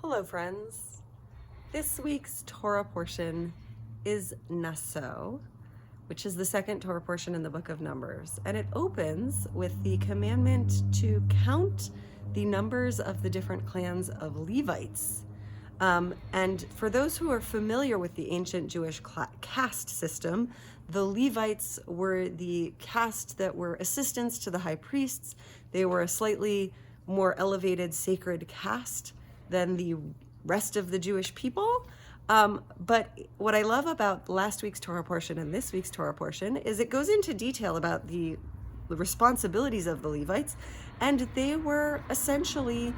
Hello, friends. This week's Torah portion is Naso, which is the second Torah portion in the book of Numbers. And it opens with the commandment to count the numbers of the different clans of Levites. And for those who are familiar with the ancient Jewish caste system, the Levites were the caste that were assistants to the high priests. They were a slightly more elevated sacred caste than the rest of the Jewish people. But what I love about last week's Torah portion and this week's Torah portion is it goes into detail about the responsibilities of the Levites, and they were essentially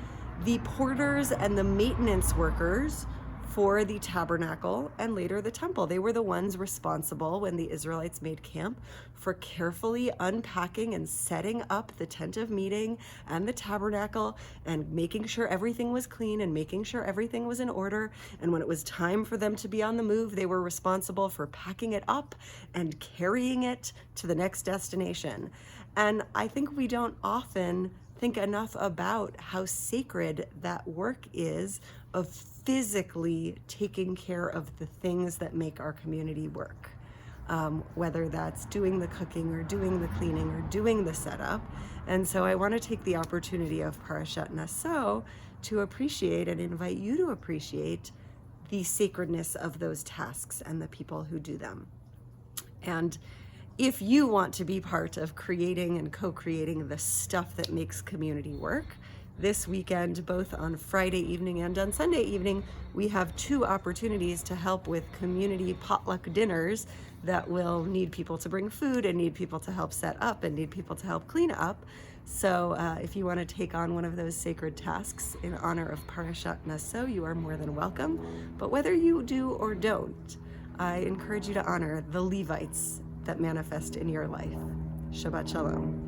the porters and the maintenance workers for the tabernacle and later the temple. They were the ones responsible when the Israelites made camp for carefully unpacking and setting up the tent of meeting and the tabernacle and making sure everything was clean and making sure everything was in order. And when it was time for them to be on the move, they were responsible for packing it up and carrying it to the next destination. And I think we don't often think enough about how sacred that work is of physically taking care of the things that make our community work, whether that's doing the cooking or doing the cleaning or doing the setup. And so I want to take the opportunity of Parashat Naso to appreciate and invite you to appreciate the sacredness of those tasks and the people who do them. And if you want to be part of creating and co-creating the stuff that makes community work, this weekend, both on Friday evening and on Sunday evening, we have 2 opportunities to help with community potluck dinners that will need people to bring food and need people to help set up and need people to help clean up. So if you want to take on one of those sacred tasks in honor of Parashat Naso, you are more than welcome. But whether you do or don't, I encourage you to honor the Levites that manifest in your life. Shabbat Shalom.